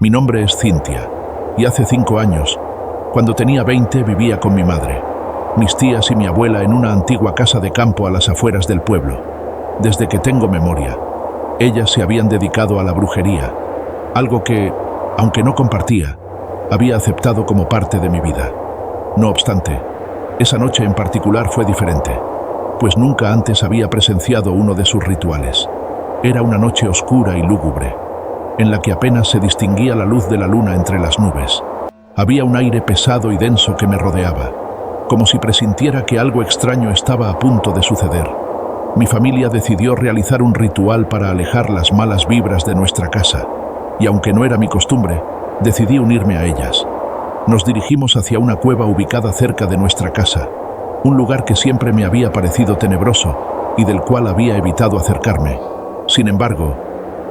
Mi nombre es Cintia, y hace 5 años, cuando tenía 20, vivía con mi madre, mis tías y mi abuela en una antigua casa de campo a las afueras del pueblo. Desde que tengo memoria, ellas se habían dedicado a la brujería, algo que, aunque no compartía, había aceptado como parte de mi vida. No obstante, esa noche en particular fue diferente, pues nunca antes había presenciado uno de sus rituales. Era una noche oscura y lúgubre, en la que apenas se distinguía la luz de la luna entre las nubes. Había un aire pesado y denso que me rodeaba, como si presintiera que algo extraño estaba a punto de suceder. Mi familia decidió realizar un ritual para alejar las malas vibras de nuestra casa, y aunque no era mi costumbre, decidí unirme a ellas. Nos dirigimos hacia una cueva ubicada cerca de nuestra casa, un lugar que siempre me había parecido tenebroso y del cual había evitado acercarme. Sin embargo,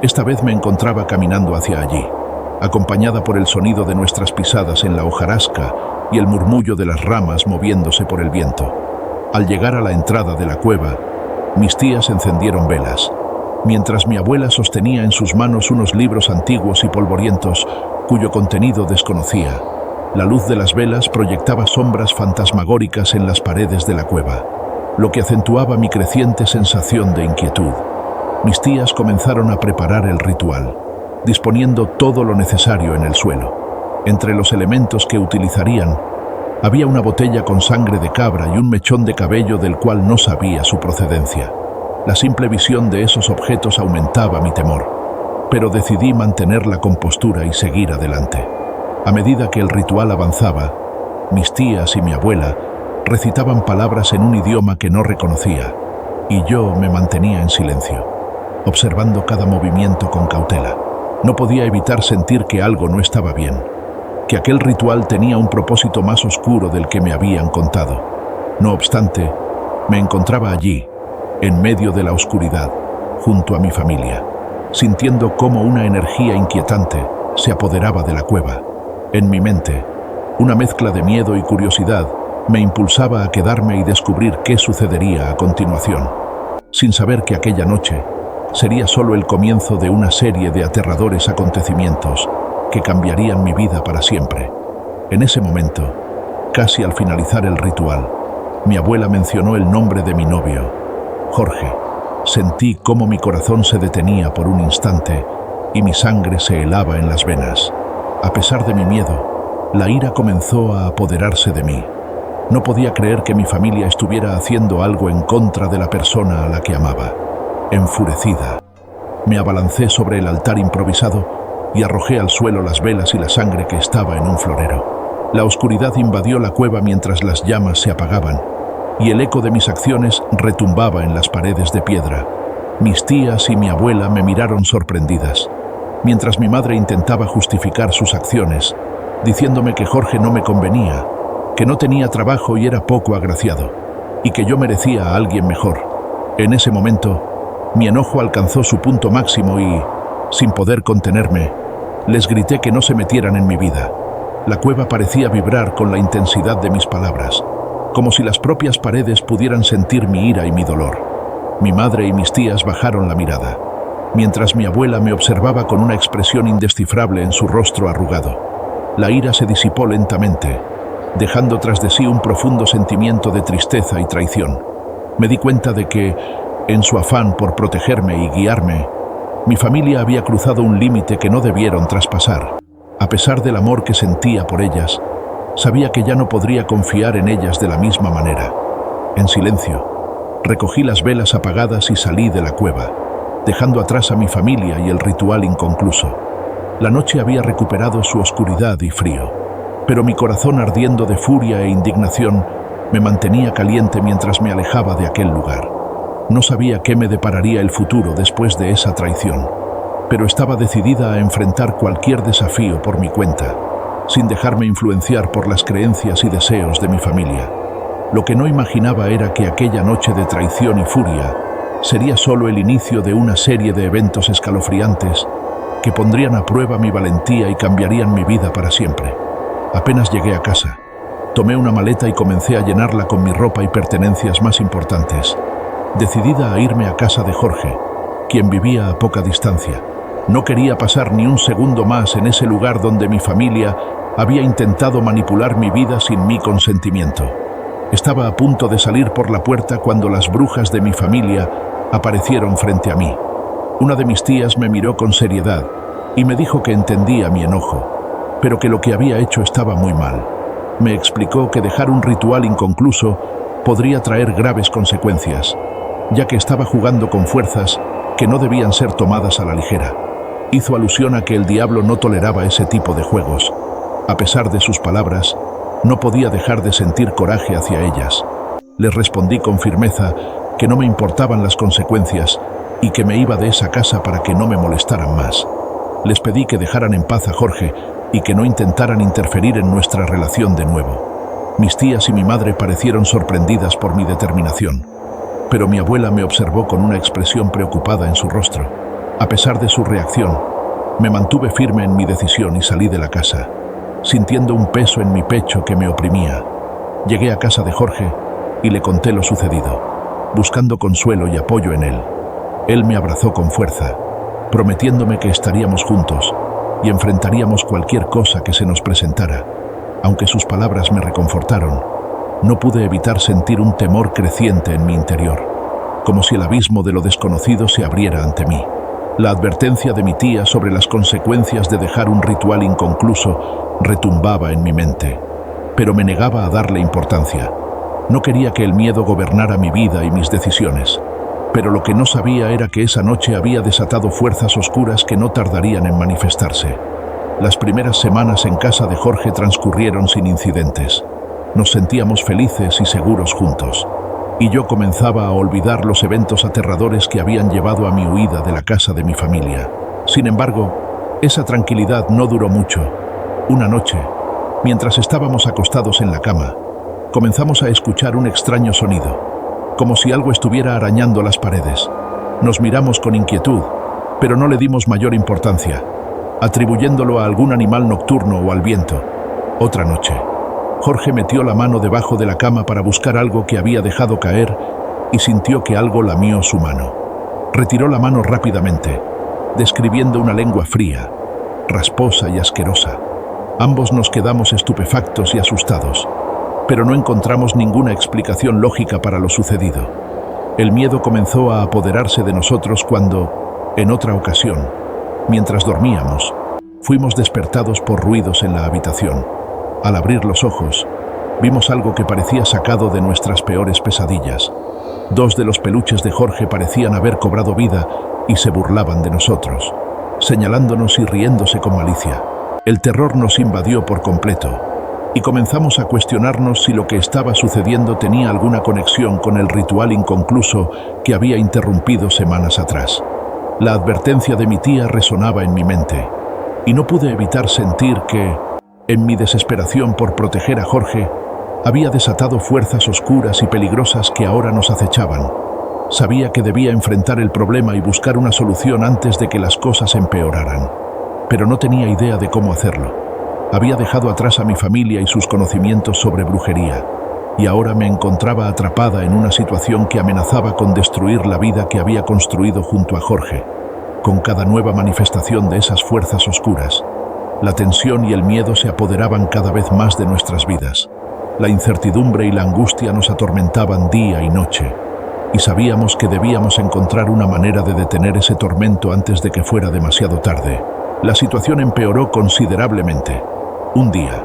esta vez me encontraba caminando hacia allí, acompañada por el sonido de nuestras pisadas en la hojarasca y el murmullo de las ramas moviéndose por el viento. Al llegar a la entrada de la cueva, mis tías encendieron velas, mientras mi abuela sostenía en sus manos unos libros antiguos y polvorientos cuyo contenido desconocía. La luz de las velas proyectaba sombras fantasmagóricas en las paredes de la cueva, lo que acentuaba mi creciente sensación de inquietud. Mis tías comenzaron a preparar el ritual, disponiendo todo lo necesario en el suelo. Entre los elementos que utilizarían, había una botella con sangre de cabra y un mechón de cabello del cual no sabía su procedencia. La simple visión de esos objetos aumentaba mi temor, pero decidí mantener la compostura y seguir adelante. A medida que el ritual avanzaba, mis tías y mi abuela recitaban palabras en un idioma que no reconocía, y yo me mantenía en silencio, observando cada movimiento con cautela. No podía evitar sentir que algo no estaba bien, que aquel ritual tenía un propósito más oscuro del que me habían contado. No obstante, me encontraba allí, en medio de la oscuridad, junto a mi familia, sintiendo cómo una energía inquietante se apoderaba de la cueva. En mi mente, una mezcla de miedo y curiosidad me impulsaba a quedarme y descubrir qué sucedería a continuación, sin saber que aquella noche sería solo el comienzo de una serie de aterradores acontecimientos que cambiarían mi vida para siempre. En ese momento, casi al finalizar el ritual, mi abuela mencionó el nombre de mi novio, Jorge. Sentí cómo mi corazón se detenía por un instante y mi sangre se helaba en las venas. A pesar de mi miedo, la ira comenzó a apoderarse de mí. No podía creer que mi familia estuviera haciendo algo en contra de la persona a la que amaba. Enfurecida, me abalancé sobre el altar improvisado y arrojé al suelo las velas y la sangre que estaba en un florero. La oscuridad invadió la cueva mientras las llamas se apagaban, y el eco de mis acciones retumbaba en las paredes de piedra. Mis tías y mi abuela me miraron sorprendidas, mientras mi madre intentaba justificar sus acciones, diciéndome que Jorge no me convenía, que no tenía trabajo y era poco agraciado, y que yo merecía a alguien mejor. En ese momento, mi enojo alcanzó su punto máximo y, sin poder contenerme, les grité que no se metieran en mi vida. La cueva parecía vibrar con la intensidad de mis palabras, como si las propias paredes pudieran sentir mi ira y mi dolor. Mi madre y mis tías bajaron la mirada, mientras mi abuela me observaba con una expresión indescifrable en su rostro arrugado. La ira se disipó lentamente, dejando tras de sí un profundo sentimiento de tristeza y traición. Me di cuenta de que, en su afán por protegerme y guiarme, mi familia había cruzado un límite que no debieron traspasar. A pesar del amor que sentía por ellas, sabía que ya no podría confiar en ellas de la misma manera. En silencio, recogí las velas apagadas y salí de la cueva, dejando atrás a mi familia y el ritual inconcluso. La noche había recuperado su oscuridad y frío, pero mi corazón ardiendo de furia e indignación me mantenía caliente mientras me alejaba de aquel lugar. No sabía qué me depararía el futuro después de esa traición, pero estaba decidida a enfrentar cualquier desafío por mi cuenta, sin dejarme influenciar por las creencias y deseos de mi familia. Lo que no imaginaba era que aquella noche de traición y furia sería solo el inicio de una serie de eventos escalofriantes que pondrían a prueba mi valentía y cambiarían mi vida para siempre. Apenas llegué a casa, tomé una maleta y comencé a llenarla con mi ropa y pertenencias más importantes, decidida a irme a casa de Jorge, quien vivía a poca distancia. No quería pasar ni un segundo más en ese lugar donde mi familia había intentado manipular mi vida sin mi consentimiento. Estaba a punto de salir por la puerta cuando las brujas de mi familia aparecieron frente a mí. Una de mis tías me miró con seriedad y me dijo que entendía mi enojo, pero que lo que había hecho estaba muy mal. Me explicó que dejar un ritual inconcluso podría traer graves consecuencias, ya que estaba jugando con fuerzas que no debían ser tomadas a la ligera. Hizo alusión a que el diablo no toleraba ese tipo de juegos. A pesar de sus palabras, no podía dejar de sentir coraje hacia ellas. Les respondí con firmeza que no me importaban las consecuencias y que me iba de esa casa para que no me molestaran más. Les pedí que dejaran en paz a Jorge y que no intentaran interferir en nuestra relación de nuevo. Mis tías y mi madre parecieron sorprendidas por mi determinación, pero mi abuela me observó con una expresión preocupada en su rostro. A pesar de su reacción, me mantuve firme en mi decisión y salí de la casa, sintiendo un peso en mi pecho que me oprimía. Llegué a casa de Jorge y le conté lo sucedido, buscando consuelo y apoyo en él. Él me abrazó con fuerza, prometiéndome que estaríamos juntos y enfrentaríamos cualquier cosa que se nos presentara. Aunque sus palabras me reconfortaron, no pude evitar sentir un temor creciente en mi interior, como si el abismo de lo desconocido se abriera ante mí. La advertencia de mi tía sobre las consecuencias de dejar un ritual inconcluso retumbaba en mi mente, pero me negaba a darle importancia. No quería que el miedo gobernara mi vida y mis decisiones, pero lo que no sabía era que esa noche había desatado fuerzas oscuras que no tardarían en manifestarse. Las primeras semanas en casa de Jorge transcurrieron sin incidentes. Nos sentíamos felices y seguros juntos, y yo comenzaba a olvidar los eventos aterradores que habían llevado a mi huida de la casa de mi familia. Sin embargo, esa tranquilidad no duró mucho. Una noche, mientras estábamos acostados en la cama, comenzamos a escuchar un extraño sonido, como si algo estuviera arañando las paredes. Nos miramos con inquietud, pero no le dimos mayor importancia, atribuyéndolo a algún animal nocturno o al viento. Otra noche, Jorge metió la mano debajo de la cama para buscar algo que había dejado caer y sintió que algo lamió su mano. Retiró la mano rápidamente, describiendo una lengua fría, rasposa y asquerosa. Ambos nos quedamos estupefactos y asustados, pero no encontramos ninguna explicación lógica para lo sucedido. El miedo comenzó a apoderarse de nosotros cuando, en otra ocasión, mientras dormíamos, fuimos despertados por ruidos en la habitación. Al abrir los ojos, vimos algo que parecía sacado de nuestras peores pesadillas. Dos de los peluches de Jorge parecían haber cobrado vida y se burlaban de nosotros, señalándonos y riéndose con malicia. El terror nos invadió por completo y comenzamos a cuestionarnos si lo que estaba sucediendo tenía alguna conexión con el ritual inconcluso que había interrumpido semanas atrás. La advertencia de mi tía resonaba en mi mente y no pude evitar sentir que, en mi desesperación por proteger a Jorge, había desatado fuerzas oscuras y peligrosas que ahora nos acechaban. Sabía que debía enfrentar el problema y buscar una solución antes de que las cosas empeoraran, pero no tenía idea de cómo hacerlo. Había dejado atrás a mi familia y sus conocimientos sobre brujería, y ahora me encontraba atrapada en una situación que amenazaba con destruir la vida que había construido junto a Jorge. Con cada nueva manifestación de esas fuerzas oscuras, la tensión y el miedo se apoderaban cada vez más de nuestras vidas. La incertidumbre y la angustia nos atormentaban día y noche, y sabíamos que debíamos encontrar una manera de detener ese tormento antes de que fuera demasiado tarde. La situación empeoró considerablemente. Un día,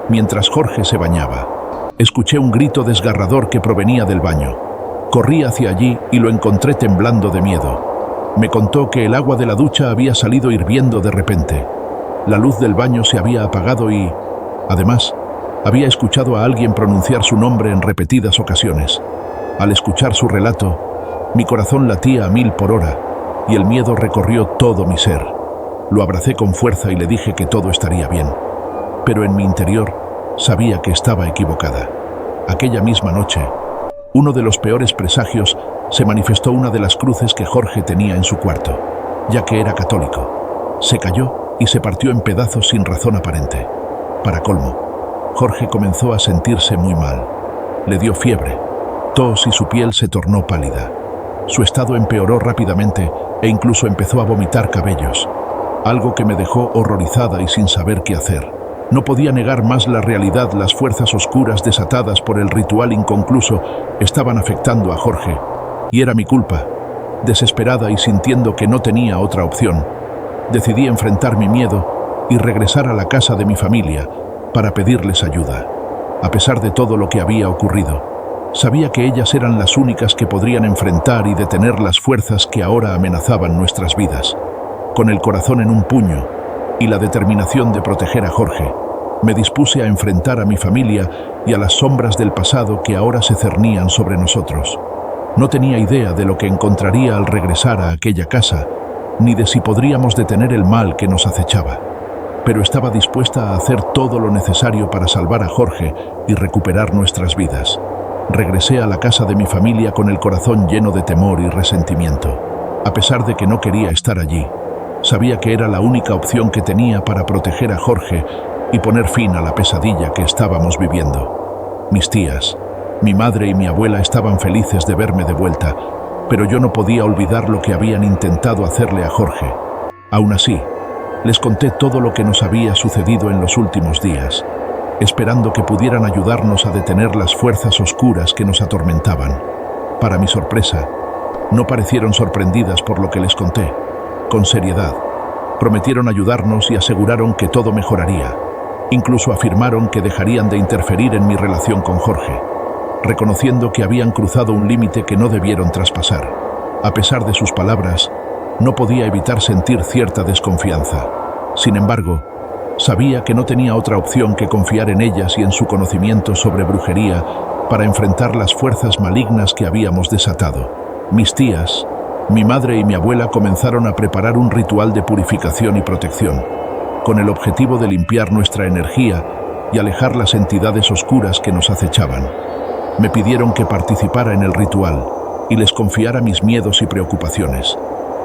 mientras Jorge se bañaba, escuché un grito desgarrador que provenía del baño. Corrí hacia allí y lo encontré temblando de miedo. Me contó que el agua de la ducha había salido hirviendo de repente. La luz del baño se había apagado y, además, había escuchado a alguien pronunciar su nombre en repetidas ocasiones. Al escuchar su relato, mi corazón latía a 1000 por hora y el miedo recorrió todo mi ser. Lo abracé con fuerza y le dije que todo estaría bien, pero en mi interior sabía que estaba equivocada. Aquella misma noche, uno de los peores presagios se manifestó una de las cruces que Jorge tenía en su cuarto, ya que era católico. Se cayó y se partió en pedazos sin razón aparente. Para colmo, Jorge comenzó a sentirse muy mal. Le dio fiebre, tos y su piel se tornó pálida. Su estado empeoró rápidamente e incluso empezó a vomitar cabellos. algo que me dejó horrorizada y sin saber qué hacer. No podía negar más la realidad. Las fuerzas oscuras desatadas por el ritual inconcluso estaban afectando a Jorge, y era mi culpa. Desesperada y sintiendo que no tenía otra opción, decidí enfrentar mi miedo y regresar a la casa de mi familia para pedirles ayuda. A pesar de todo lo que había ocurrido, sabía que ellas eran las únicas que podrían enfrentar y detener las fuerzas que ahora amenazaban nuestras vidas. Con el corazón en un puño y la determinación de proteger a Jorge, me dispuse a enfrentar a mi familia y a las sombras del pasado que ahora se cernían sobre nosotros. No tenía idea de lo que encontraría al regresar a aquella casa, ni de si podríamos detener el mal que nos acechaba. Pero estaba dispuesta a hacer todo lo necesario para salvar a Jorge y recuperar nuestras vidas. Regresé a la casa de mi familia con el corazón lleno de temor y resentimiento. A pesar de que no quería estar allí, sabía que era la única opción que tenía para proteger a Jorge y poner fin a la pesadilla que estábamos viviendo. Mis tías, mi madre y mi abuela estaban felices de verme de vuelta, pero yo no podía olvidar lo que habían intentado hacerle a Jorge. Aún así, les conté todo lo que nos había sucedido en los últimos días, esperando que pudieran ayudarnos a detener las fuerzas oscuras que nos atormentaban. Para mi sorpresa, no parecieron sorprendidas por lo que les conté. Con seriedad, prometieron ayudarnos y aseguraron que todo mejoraría. Incluso afirmaron que dejarían de interferir en mi relación con Jorge, reconociendo que habían cruzado un límite que no debieron traspasar. A pesar de sus palabras, no podía evitar sentir cierta desconfianza. Sin embargo, sabía que no tenía otra opción que confiar en ellas y en su conocimiento sobre brujería para enfrentar las fuerzas malignas que habíamos desatado. Mis tías, mi madre y mi abuela comenzaron a preparar un ritual de purificación y protección, con el objetivo de limpiar nuestra energía y alejar las entidades oscuras que nos acechaban. Me pidieron que participara en el ritual y les confiara mis miedos y preocupaciones,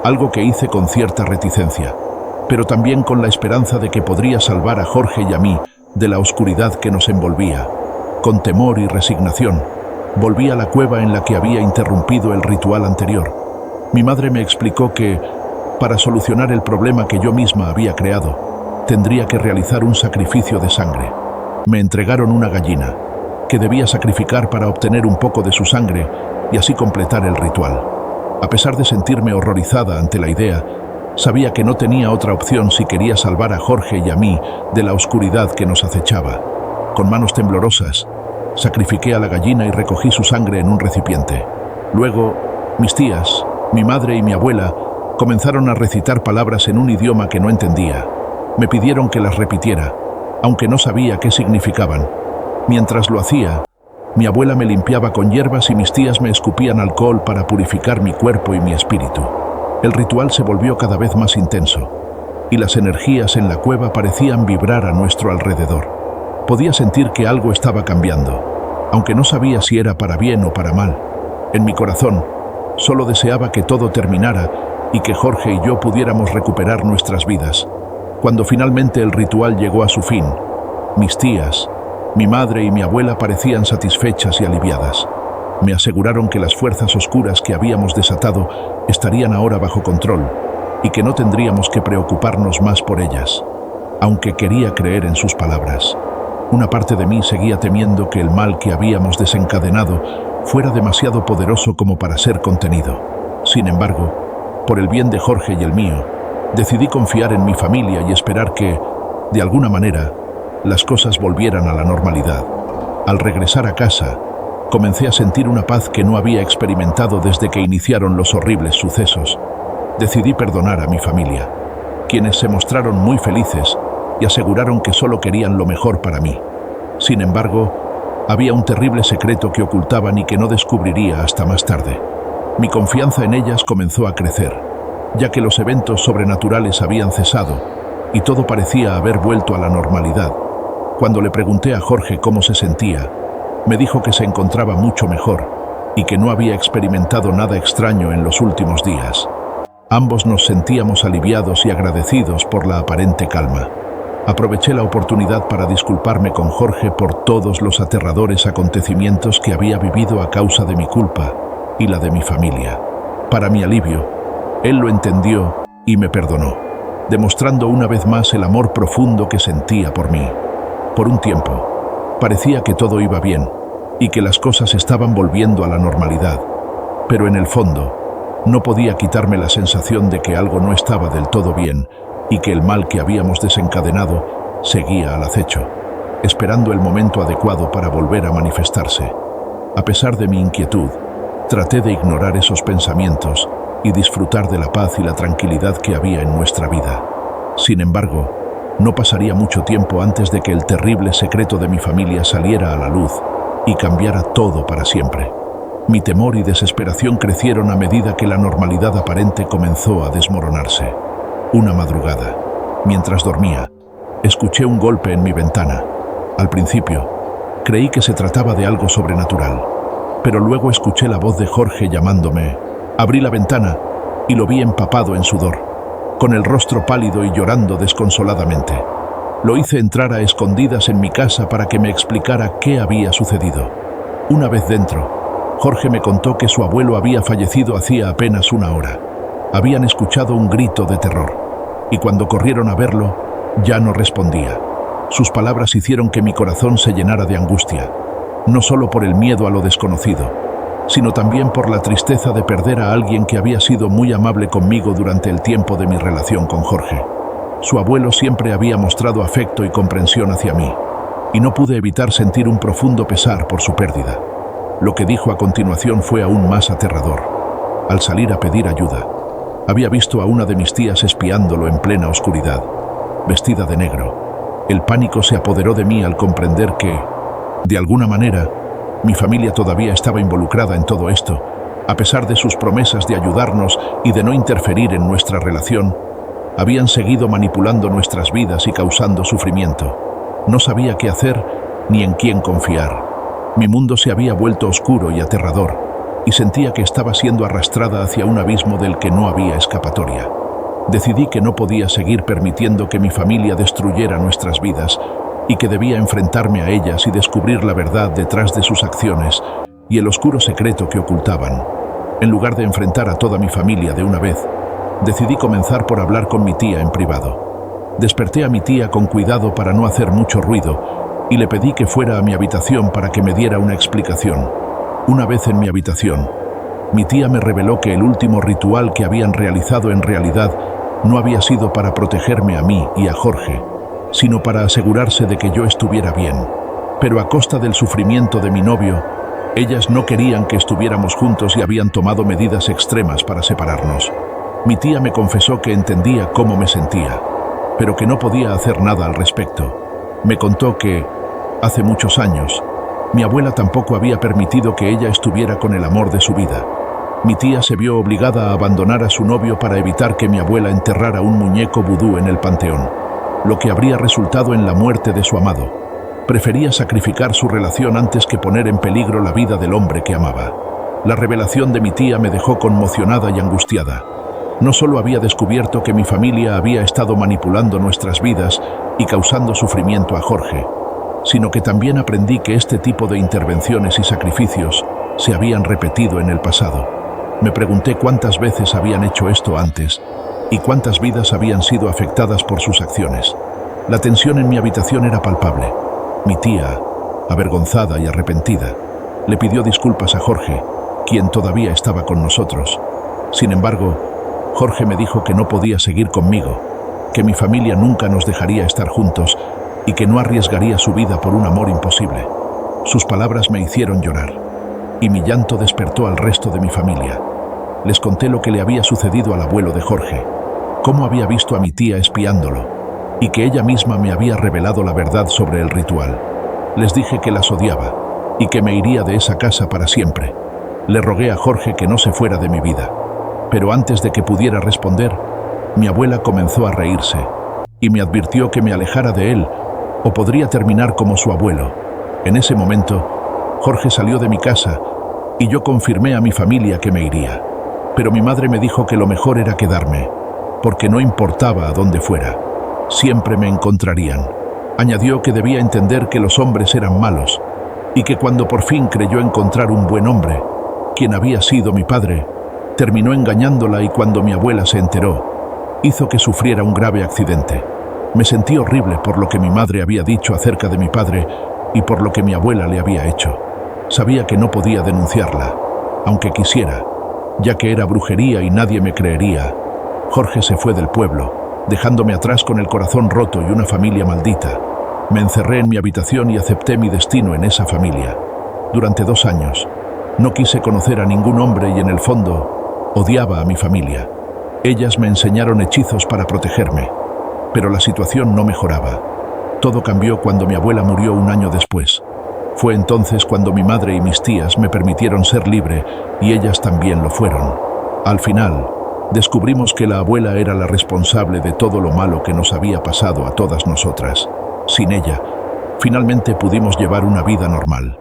algo que hice con cierta reticencia, pero también con la esperanza de que podría salvar a Jorge y a mí de la oscuridad que nos envolvía. Con temor y resignación, volví a la cueva en la que había interrumpido el ritual anterior. Mi madre me explicó que, para solucionar el problema que yo misma había creado, tendría que realizar un sacrificio de sangre. Me entregaron una gallina, que debía sacrificar para obtener un poco de su sangre y así completar el ritual. A pesar de sentirme horrorizada ante la idea, sabía que no tenía otra opción si quería salvar a Jorge y a mí de la oscuridad que nos acechaba. Con manos temblorosas, sacrifiqué a la gallina y recogí su sangre en un recipiente. Luego, mis tías, mi madre y mi abuela comenzaron a recitar palabras en un idioma que no entendía. Me pidieron que las repitiera, aunque no sabía qué significaban. Mientras lo hacía, mi abuela me limpiaba con hierbas y mis tías me escupían alcohol para purificar mi cuerpo y mi espíritu. El ritual se volvió cada vez más intenso, y las energías en la cueva parecían vibrar a nuestro alrededor. Podía sentir que algo estaba cambiando, aunque no sabía si era para bien o para mal. En mi corazón, solo deseaba que todo terminara y que Jorge y yo pudiéramos recuperar nuestras vidas. Cuando finalmente el ritual llegó a su fin, mis tías, mi madre y mi abuela parecían satisfechas y aliviadas. Me aseguraron que las fuerzas oscuras que habíamos desatado estarían ahora bajo control y que no tendríamos que preocuparnos más por ellas. Aunque quería creer en sus palabras, una parte de mí seguía temiendo que el mal que habíamos desencadenado fuera demasiado poderoso como para ser contenido. Sin embargo, por el bien de Jorge y el mío, decidí confiar en mi familia y esperar que, de alguna manera, las cosas volvieran a la normalidad. Al regresar a casa, comencé a sentir una paz que no había experimentado desde que iniciaron los horribles sucesos. Decidí perdonar a mi familia, quienes se mostraron muy felices y aseguraron que solo querían lo mejor para mí. Sin embargo, había un terrible secreto que ocultaban y que no descubriría hasta más tarde. Mi confianza en ellas comenzó a crecer, ya que los eventos sobrenaturales habían cesado y todo parecía haber vuelto a la normalidad. Cuando le pregunté a Jorge cómo se sentía, me dijo que se encontraba mucho mejor y que no había experimentado nada extraño en los últimos días. Ambos nos sentíamos aliviados y agradecidos por la aparente calma. Aproveché la oportunidad para disculparme con Jorge por todos los aterradores acontecimientos que había vivido a causa de mi culpa y la de mi familia. Para mi alivio, él lo entendió y me perdonó. demostrando una vez más el amor profundo que sentía por mí. Por un tiempo, parecía que todo iba bien y que las cosas estaban volviendo a la normalidad, pero en el fondo, no podía quitarme la sensación de que algo no estaba del todo bien y que el mal que habíamos desencadenado seguía al acecho, esperando el momento adecuado para volver a manifestarse. A pesar de mi inquietud, traté de ignorar esos pensamientos y disfrutar de la paz y la tranquilidad que había en nuestra vida. Sin embargo, no pasaría mucho tiempo antes de que el terrible secreto de mi familia saliera a la luz y cambiara todo para siempre. Mi temor y desesperación crecieron a medida que la normalidad aparente comenzó a desmoronarse. Una madrugada, mientras dormía, escuché un golpe en mi ventana. Al principio, creí que se trataba de algo sobrenatural, pero luego escuché la voz de Jorge llamándome. Abrí la ventana y lo vi empapado en sudor, con el rostro pálido y llorando desconsoladamente. Lo hice entrar a escondidas en mi casa para que me explicara qué había sucedido. Una vez dentro, Jorge me contó que su abuelo había fallecido hacía apenas una hora. Habían escuchado un grito de terror, y cuando corrieron a verlo, ya no respondía. Sus palabras hicieron que mi corazón se llenara de angustia, no solo por el miedo a lo desconocido, sino también por la tristeza de perder a alguien que había sido muy amable conmigo durante el tiempo de mi relación con Jorge. Su abuelo siempre había mostrado afecto y comprensión hacia mí, y no pude evitar sentir un profundo pesar por su pérdida. Lo que dijo a continuación fue aún más aterrador. Al salir a pedir ayuda, había visto a una de mis tías espiándolo en plena oscuridad, vestida de negro. El pánico se apoderó de mí al comprender que, de alguna manera, mi familia todavía estaba involucrada en todo esto, a pesar de sus promesas de ayudarnos y de no interferir en nuestra relación. Habían seguido manipulando nuestras vidas y causando sufrimiento. No sabía qué hacer ni en quién confiar. Mi mundo se había vuelto oscuro y aterrador, y sentía que estaba siendo arrastrada hacia un abismo del que no había escapatoria. Decidí que no podía seguir permitiendo que mi familia destruyera nuestras vidas y que debía enfrentarme a ellas y descubrir la verdad detrás de sus acciones y el oscuro secreto que ocultaban. En lugar de enfrentar a toda mi familia de una vez, decidí comenzar por hablar con mi tía en privado. Desperté a mi tía con cuidado para no hacer mucho ruido y le pedí que fuera a mi habitación para que me diera una explicación. Una vez en mi habitación, mi tía me reveló que el último ritual que habían realizado en realidad no había sido para protegerme a mí y a Jorge, sino para asegurarse de que yo estuviera bien. Pero a costa del sufrimiento de mi novio, ellas no querían que estuviéramos juntos y habían tomado medidas extremas para separarnos. Mi tía me confesó que entendía cómo me sentía, pero que no podía hacer nada al respecto. Me contó que, hace muchos años, mi abuela tampoco había permitido que ella estuviera con el amor de su vida. Mi tía se vio obligada a abandonar a su novio para evitar que mi abuela enterrara un muñeco vudú en el panteón, lo que habría resultado en la muerte de su amado. Prefería sacrificar su relación antes que poner en peligro la vida del hombre que amaba. La revelación de mi tía me dejó conmocionada y angustiada. No solo había descubierto que mi familia había estado manipulando nuestras vidas y causando sufrimiento a Jorge, sino que también aprendí que este tipo de intervenciones y sacrificios se habían repetido en el pasado. Me pregunté cuántas veces habían hecho esto antes y cuántas vidas habían sido afectadas por sus acciones. La tensión en mi habitación era palpable. Mi tía, avergonzada y arrepentida, le pidió disculpas a Jorge, quien todavía estaba con nosotros. Sin embargo, Jorge me dijo que no podía seguir conmigo, que mi familia nunca nos dejaría estar juntos y que no arriesgaría su vida por un amor imposible. Sus palabras me hicieron llorar, y mi llanto despertó al resto de mi familia. Les conté lo que le había sucedido al abuelo de Jorge, cómo había visto a mi tía espiándolo, y que ella misma me había revelado la verdad sobre el ritual. Les dije que las odiaba, y que me iría de esa casa para siempre. Le rogué a Jorge que no se fuera de mi vida. Pero antes de que pudiera responder, mi abuela comenzó a reírse y me advirtió que me alejara de él o podría terminar como su abuelo. En ese momento, Jorge salió de mi casa y yo confirmé a mi familia que me iría. Pero mi madre me dijo que lo mejor era quedarme, porque no importaba a dónde fuera, siempre me encontrarían. Añadió que debía entender que los hombres eran malos y que cuando por fin creyó encontrar un buen hombre, quien había sido mi padre, terminó engañándola y cuando mi abuela se enteró, hizo que sufriera un grave accidente. Me sentí horrible por lo que mi madre había dicho acerca de mi padre y por lo que mi abuela le había hecho. Sabía que no podía denunciarla, aunque quisiera, ya que era brujería y nadie me creería. Jorge se fue del pueblo, dejándome atrás con el corazón roto y una familia maldita. Me encerré en mi habitación y acepté mi destino en esa familia. Durante 2 años, no quise conocer a ningún hombre y en el fondo, odiaba a mi familia. Ellas me enseñaron hechizos para protegerme, pero la situación no mejoraba. Todo cambió cuando mi abuela murió 1 año después. Fue entonces cuando mi madre y mis tías me permitieron ser libre y ellas también lo fueron. Al final, descubrimos que la abuela era la responsable de todo lo malo que nos había pasado a todas nosotras. Sin ella, finalmente pudimos llevar una vida normal,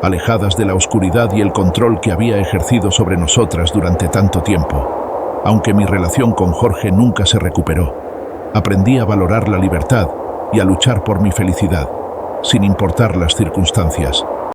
alejadas de la oscuridad y el control que había ejercido sobre nosotras durante tanto tiempo. Aunque mi relación con Jorge nunca se recuperó, aprendí a valorar la libertad y a luchar por mi felicidad, sin importar las circunstancias.